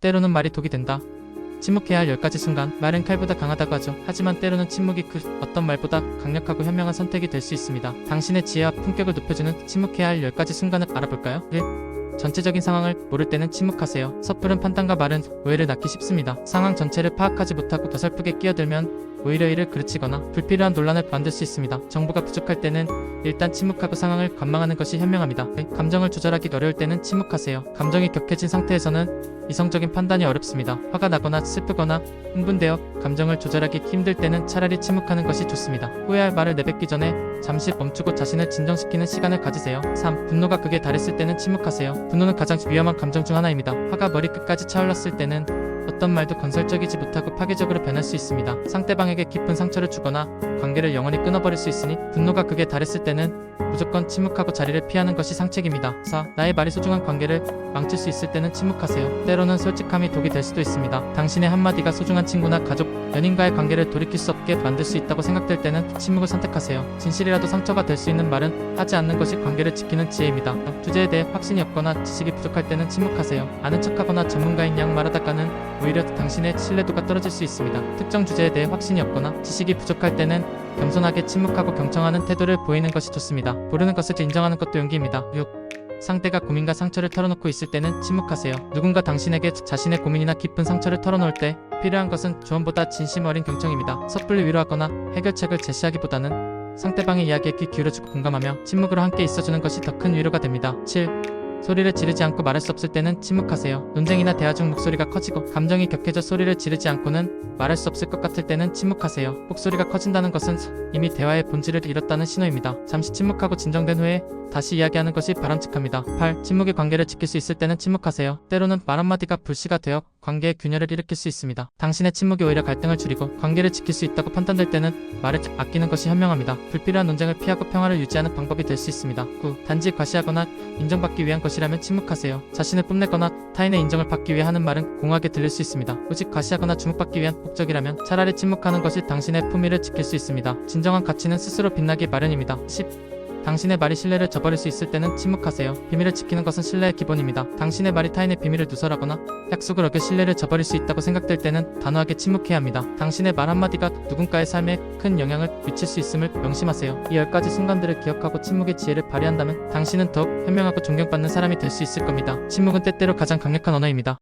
때로는 말이 독이 된다. 침묵해야 할 10가지 순간. 말은 칼보다 강하다고 하죠. 하지만 때로는 침묵이 그 어떤 말보다 강력하고 현명한 선택이 될 수 있습니다. 당신의 지혜와 품격을 높여주는 침묵해야 할 10가지 순간을 알아볼까요? 1. 전체적인 상황을 모를 때는 침묵하세요. 섣부른 판단과 말은 오해를 낳기 쉽습니다. 상황 전체를 파악하지 못하고 어설프게 끼어들면 오히려 이를 그르치거나 불필요한 논란을 만들 수 있습니다. 정보가 부족할 때는 일단 침묵하고 상황을 관망하는 것이 현명합니다. 감정을 조절하기 어려울 때는 침묵하세요. 감정이 격해진 상태에서는 이성적인 판단이 어렵습니다. 화가 나거나 슬프거나 흥분되어 감정을 조절하기 힘들 때는 차라리 침묵하는 것이 좋습니다. 후회할 말을 내뱉기 전에 잠시 멈추고 자신을 진정시키는 시간을 가지세요. 3. 분노가 극에 달했을 때는 침묵하세요. 분노는 가장 위험한 감정 중 하나입니다. 화가 머리끝까지 차올랐을 때는 어떤 말도 건설적이지 못하고 파괴적으로 변할 수 있습니다. 상대방에게 깊은 상처를 주거나 관계를 영원히 끊어버릴 수 있으니 분노가 극에 달했을 때는 무조건 침묵하고 자리를 피하는 것이 상책입니다. 4. 나의 말이 소중한 관계를 망칠 수 있을 때는 침묵하세요. 때로는 솔직함이 독이 될 수도 있습니다. 당신의 한마디가 소중한 친구나 가족, 연인과의 관계를 돌이킬 수 없게 만들 수 있다고 생각될 때는 침묵을 선택하세요. 진실이라도 상처가 될 수 있는 말은 하지 않는 것이 관계를 지키는 지혜입니다. 주제에 대해 확신이 없거나 지식이 부족할 때는 침묵하세요. 아는 척하거나 전문가인 양 말하다가는 오히려 당신의 신뢰도가 떨어질 수 있습니다. 특정 주제에 대해 확신이 없거나 지식이 부족할 때는 겸손하게 침묵하고 경청하는 태도를 보이는 것이 좋습니다. 모르는 것을 인정하는 것도 용기입니다. 6. 상대가 고민과 상처를 털어놓고 있을 때는 침묵하세요. 누군가 당신에게 자신의 고민이나 깊은 상처를 털어놓을 때 필요한 것은 조언보다 진심 어린 경청입니다. 섣불리 위로하거나 해결책을 제시하기보다는 상대방의 이야기에 귀 기울여주고 공감하며 침묵으로 함께 있어주는 것이 더 큰 위로가 됩니다. 7. 소리를 지르지 않고 말할 수 없을 때는 침묵하세요. 논쟁이나 대화 중 목소리가 커지고 감정이 격해져 소리를 지르지 않고는 말할 수 없을 것 같을 때는 침묵하세요. 목소리가 커진다는 것은 이미 대화의 본질을 잃었다는 신호입니다. 잠시 침묵하고 진정된 후에 다시 이야기하는 것이 바람직합니다. 8. 침묵의 관계를 지킬 수 있을 때는 침묵하세요. 때로는 말 한마디가 불씨가 되어 관계의 균열을 일으킬 수 있습니다. 당신의 침묵이 오히려 갈등을 줄이고 관계를 지킬 수 있다고 판단될 때는 말을 아끼는 것이 현명합니다. 불필요한 논쟁을 피하고 평화를 유지하는 방법이 될 수 있습니다. 9. 단지 과시하거나 인정받기 위한 것이라면 침묵하세요. 자신을 뽐내거나 타인의 인정을 받기 위해 하는 말은 공허하게 들릴 수 있습니다. 오직 과시하거나 주목받기 위한 목적이라면 차라리 침묵하는 것이 당신의 품위를 지킬 수 있습니다. 진정한 가치는 스스로 빛나기 마련입니다. 10. 당신의 말이 신뢰를 저버릴 수 있을 때는 침묵하세요. 비밀을 지키는 것은 신뢰의 기본입니다. 당신의 말이 타인의 비밀을 누설하거나 약속을 어겨 신뢰를 저버릴 수 있다고 생각될 때는 단호하게 침묵해야 합니다. 당신의 말 한마디가 누군가의 삶에 큰 영향을 미칠 수 있음을 명심하세요. 이 10가지 순간들을 기억하고 침묵의 지혜를 발휘한다면 당신은 더욱 현명하고 존경받는 사람이 될 수 있을 겁니다. 침묵은 때때로 가장 강력한 언어입니다.